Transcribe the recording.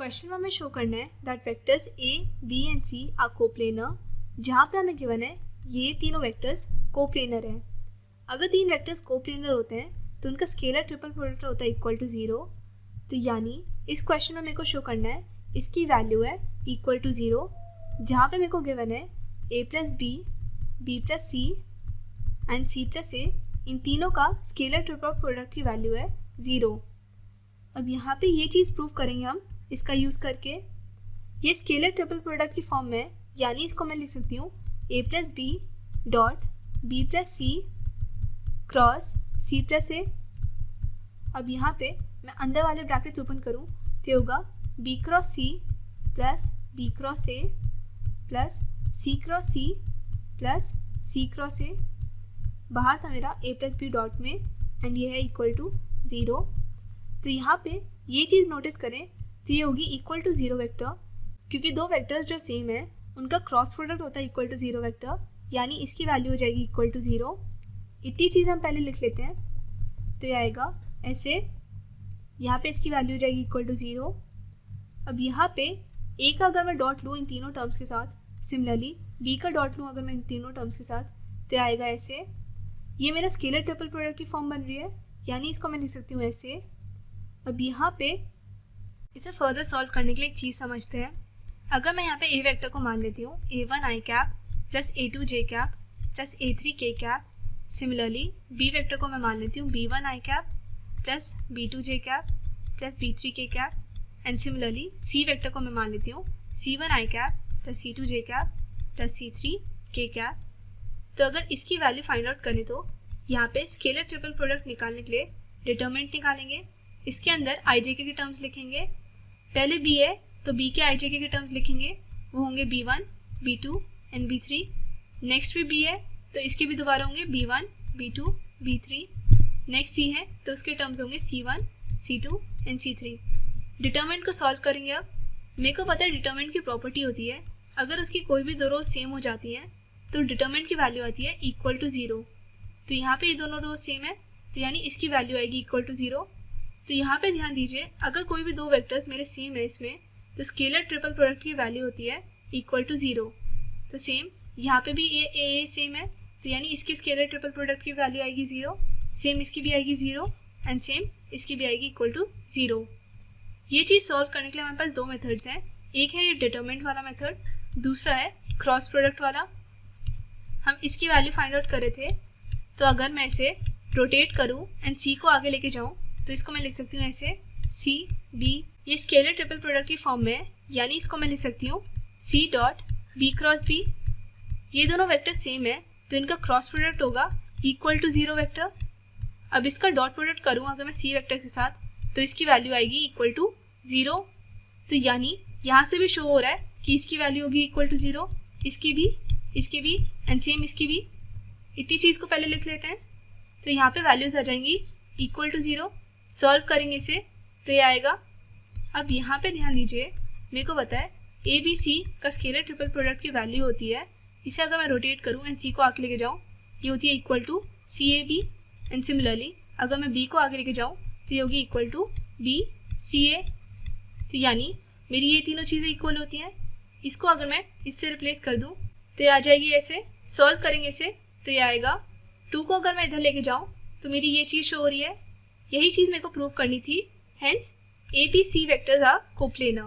Question में हमें show करना है that vectors A B and C are coplanar, जहाँ पे हमें गिवन है ये तीनों वेक्टर्स कोप्लेनर हैं। अगर तीन वेक्टर्स कोप्लेनर होते हैं तो उनका स्केलर ट्रिपल प्रोडक्ट होता है इक्वल टू 0। तो यानी इस क्वेश्चन में मेरे को शो करना है इसकी वैल्यू है इक्वल टू 0, जहाँ पे मेरे को गिवन है a plus B plus C and C plus A, इन तीनों का स्केलर ट्रिपल प्रोडक्ट की वैल्यू है 0। अब यहाँ पे ये चीज़ प्रूव करेंगे हम इसका यूज़ करके। ये स्केलर ट्रिपल प्रोडक्ट की फॉर्म में है, यानी इसको मैं लिख सकती हूँ a plus B dot B plus C cross C plus A. अब यहाँ पे मैं अंदर वाले ब्रैकेट्स ओपन करूँ तो होगा b cross C plus b cross A plus c cross C plus c cross A. बाहर था मेरा a प्लस बी डॉट में एंड ये है इक्वल टू 0। तो यहाँ पे ये चीज़ नोटिस करें तो ये होगी इक्वल टू 0 वेक्टर, क्योंकि दो वेक्टर्स जो सेम है उनका क्रॉस प्रोडक्ट होता है इक्वल टू 0 वेक्टर, यानी इसकी वैल्यू हो जाएगी इक्वल टू 0। इतनी चीज़ हम पहले लिख लेते हैं तो ये आएगा ऐसे, यहाँ पे इसकी वैल्यू हो जाएगी इक्वल टू 0। अब यहाँ पे a का अगर मैं डॉट लूँ इन तीनों टर्म्स के साथ, सिमिलरली b का डॉट लूँ अगर मैं इन तीनों टर्म्स के साथ, तो आएगा ऐसे। ये मेरा स्केलर ट्रिपल प्रोडक्ट की फॉर्म बन रही है, यानी इसको मैं लिख सकती हूँ ऐसे। अब यहाँ पे इसे फर्दर सॉल्व करने के लिए एक चीज़ समझते हैं। अगर मैं यहाँ पे a वेक्टर को मान लेती हूँ a1 i cap plus a2 j cap plus a3 k cap, similarly b vector को मैं मान लेती हूँ b1 i cap plus b2 j cap plus b3 k cap, and similarly c vector को मैं मान लेती हूँ c1 i cap plus c2 j cap plus c3 k cap. तो अगर इसकी वैल्यू फाइंड आउट करें तो यहाँ पे स्केलर ट्रिपल प्रोडक्ट निकालने के लिए डिटरमिनेंट निकालेंगे। इसके अंदर आई जे के टर्म्स लिखेंगे। पहले b है तो b के आई जे के टर्म्स लिखेंगे, वो होंगे b1 b2 and b3। Next भी b है तो इसके भी दोबारा होंगे b1 b2 b3। Next c है तो उसके टर्म्स होंगे c1 c2 and c3। Determinant को सॉल्व करेंगे। अब मेरे को पता है डिटरमिनेंट की प्रॉपर्टी होती है अगर उसकी कोई भी दो रोज सेम हो जाती हैं तो डिटरमिनेंट की वैल्यू आती है इक्वल टू 0। तो यहाँ पे ये दोनों रोज सेम है तो यानी इसकी वैल्यू आएगी इक्वल टू 0। तो यहाँ पे ध्यान दीजिए, अगर कोई भी दो वेक्टर्स मेरे सेम है इसमें तो स्केलर ट्रिपल प्रोडक्ट की वैल्यू होती है इक्वल टू 0। तो सेम यहाँ पे भी ए सेम है तो यानी इसकी स्केलर ट्रिपल प्रोडक्ट की वैल्यू आएगी 0, सेम इसकी भी आएगी 0 एंड सेम इसकी भी आएगी इक्वल टू 0। ये चीज़ सॉल्व करने के लिए हमारे पास दो मेथड्स हैं। एक है ये डिटरमिनेंट वाला मेथड, दूसरा है क्रॉस प्रोडक्ट वाला। हम इसकी वैल्यू फाइंड आउट करे थे, तो अगर मैं इसे रोटेट करूँ एंड सी को आगे लेके जाऊँ तो इसको मैं लिख सकती हूँ ऐसे सी बी। ये स्केलर ट्रिपल प्रोडक्ट की फॉर्म में है, यानी इसको मैं लिख सकती हूँ C dot B cross B. ये दोनों वेक्टर सेम है तो इनका क्रॉस प्रोडक्ट होगा इक्वल टू 0 वेक्टर। अब इसका डॉट प्रोडक्ट करूँ अगर मैं सी वेक्टर के साथ तो इसकी वैल्यू आएगी इक्वल टू 0। तो यानी यहाँ से भी शो हो रहा है कि इसकी वैल्यू होगी इक्वल टू 0, इसकी भी एंड सेम इसकी भी। इतनी चीज़ को पहले लिख लेते हैं तो यहाँ पे वैल्यूज आ जाएंगी इक्वल टू 0। सॉल्व करेंगे इसे तो ये आएगा। अब यहाँ पे ध्यान दीजिए, मेरे को पता है ए बी सी का स्केलर ट्रिपल प्रोडक्ट की वैल्यू होती है, इसे अगर मैं रोटेट करूँ एंड सी को आगे लेके जाऊँ ये होती है equal to C A B, and similarly अगर मैं बी को आगे लेके जाऊँ तो ये होगी इक्वल टू बी सी ए। तो यानी मेरी ये तीनों चीज़ें इक्वल होती हैं। इसको अगर मैं इससे रिप्लेस कर दूँ तो ये आ जाएगी ऐसे। सॉल्व करेंगे इसे तो ये आएगा 2 को अगर मैं इधर लेके जाऊँ तो मेरी ये चीज़ शो हो रही है। यही चीज़ मेरे को प्रूव करनी थी, hence A B C vectors are coplanar.